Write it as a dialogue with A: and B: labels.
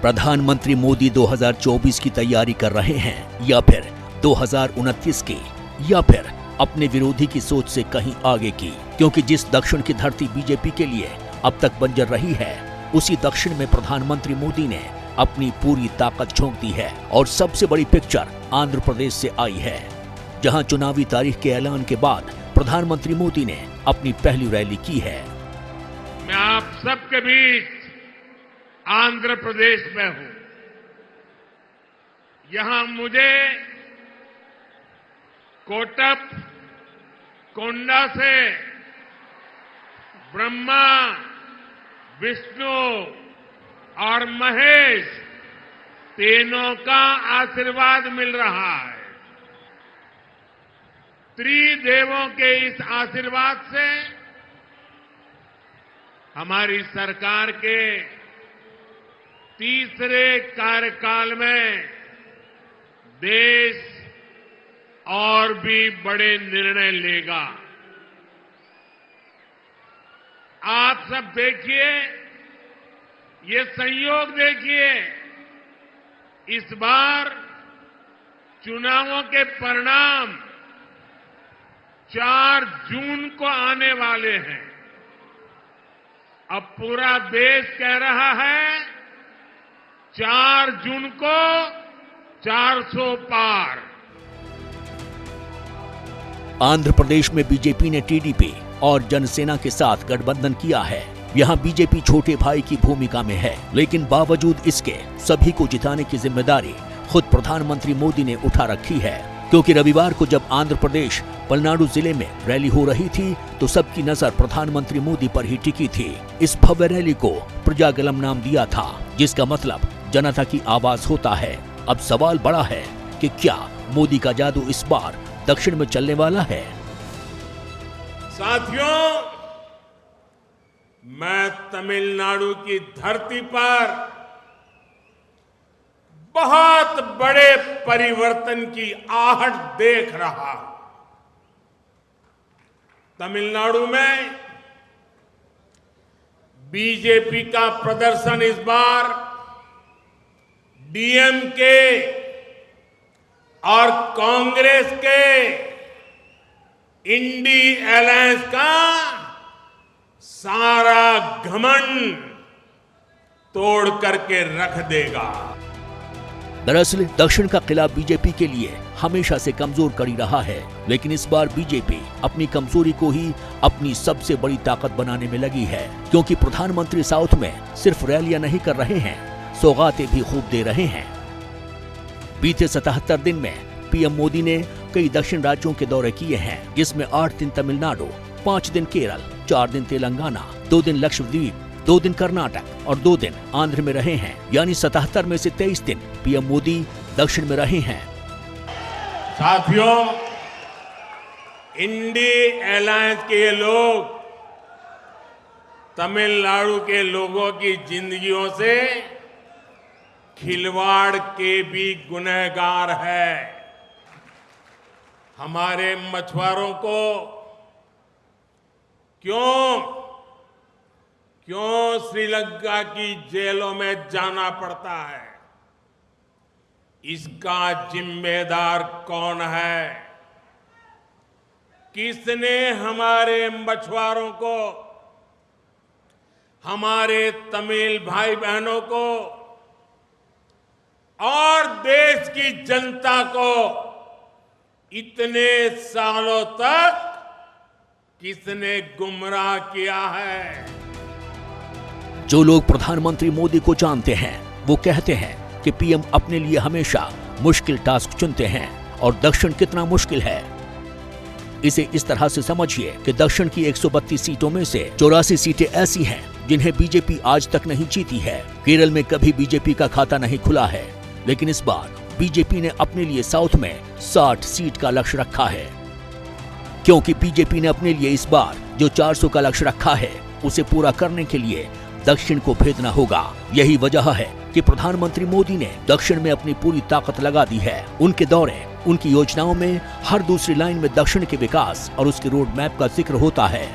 A: प्रधानमंत्री मोदी 2024 की तैयारी कर रहे हैं या फिर 2029 की, या फिर अपने विरोधी की सोच से कहीं आगे की? क्योंकि जिस दक्षिण की धरती बीजेपी के लिए अब तक बंजर रही है, उसी दक्षिण में प्रधानमंत्री मोदी ने अपनी पूरी ताकत झोंक दी है। और सबसे बड़ी पिक्चर आंध्र प्रदेश से आई है, जहां चुनावी तारीख के ऐलान के बाद प्रधानमंत्री मोदी ने अपनी पहली रैली की है।
B: मैं आप सबके बीच आंध्र प्रदेश में हूं। यहां मुझे कोटप कोंडा से ब्रह्मा, विष्णु और महेश तीनों का आशीर्वाद मिल रहा है। त्रिदेवों के इस आशीर्वाद से हमारी सरकार के तीसरे कार्यकाल में देश और भी बड़े निर्णय लेगा। आप सब देखिए, ये संयोग देखिए, इस बार चुनावों के परिणाम 4 जून को आने वाले हैं। अब पूरा देश कह रहा है 4 जून को 400 पार।
A: आंध्र प्रदेश में बीजेपी ने टीडीपी और जनसेना के साथ गठबंधन किया है। यहाँ बीजेपी छोटे भाई की भूमिका में है, लेकिन बावजूद इसके सभी को जिताने की जिम्मेदारी खुद प्रधानमंत्री मोदी ने उठा रखी है। क्योंकि रविवार को जब आंध्र प्रदेश पलनाडु जिले में रैली हो रही थी, तो सबकी नजर प्रधानमंत्री मोदी पर ही टिकी थी। इस भव्य रैली को प्रजागलम नाम दिया था, जिसका मतलब जनता की आवाज होता है। अब सवाल बड़ा है कि क्या मोदी का जादू इस बार दक्षिण में चलने वाला है?
B: साथियों, मैं तमिलनाडु की धरती पर बहुत बड़े परिवर्तन की आहट देख रहा हूं। तमिलनाडु में बीजेपी का प्रदर्शन इस बार डीएमके और कांग्रेस के इंडी अलायंस का सारा घमंड तोड़ करके रख देगा।
A: दरअसल दक्षिण का किला बीजेपी के लिए हमेशा से कमजोर कड़ी रहा है, लेकिन इस बार बीजेपी अपनी कमजोरी को ही अपनी सबसे बड़ी ताकत बनाने में लगी है। क्योंकि प्रधानमंत्री साउथ में सिर्फ रैलियां नहीं कर रहे हैं, सौगातें भी खूब दे रहे हैं। बीते 77 दिन में पीएम मोदी ने कई दक्षिण राज्यों के दौरे किए हैं, जिसमें 8 दिन तमिलनाडु, 5 दिन केरल, 4 दिन तेलंगाना, 2 दिन लक्षद्वीप, 2 दिन कर्नाटक और 2 दिन आंध्र में रहे हैं। यानी 77 में से 23 दिन पीएम मोदी दक्षिण में रहे हैं।
B: साथियों, इंडी अलायंस के लोग तमिलनाडु के लोगों की जिंदगियों से खिलवाड़ के भी गुनहगार है। हमारे मछुआरों को क्यों श्रीलंका की जेलों में जाना पड़ता है? इसका जिम्मेदार कौन है? किसने हमारे मछुआरों को, हमारे तमिल भाई बहनों को और देश की जनता को इतने सालों तक किसने गुमराह किया है?
A: जो लोग प्रधानमंत्री मोदी को जानते हैं, वो कहते हैं कि पीएम अपने लिए हमेशा मुश्किल टास्क चुनते हैं। और दक्षिण कितना मुश्किल है, इसे इस तरह से समझिए कि दक्षिण की 132 सीटों में से 84 सीटें ऐसी हैं जिन्हें बीजेपी आज तक नहीं जीती है। केरल में कभी बीजेपी का खाता नहीं खुला है, लेकिन इस बार बीजेपी ने अपने लिए साउथ में 60 सीट का लक्ष्य रखा है। क्योंकि बीजेपी ने अपने लिए इस बार जो 400 का लक्ष्य रखा है, उसे पूरा करने के लिए दक्षिण को भेजना होगा। यही वजह है कि प्रधानमंत्री मोदी ने दक्षिण में अपनी पूरी ताकत लगा दी है। उनके दौरे, उनकी योजनाओं में हर दूसरी लाइन में दक्षिण के विकास और उसके रोड मैप का जिक्र होता है।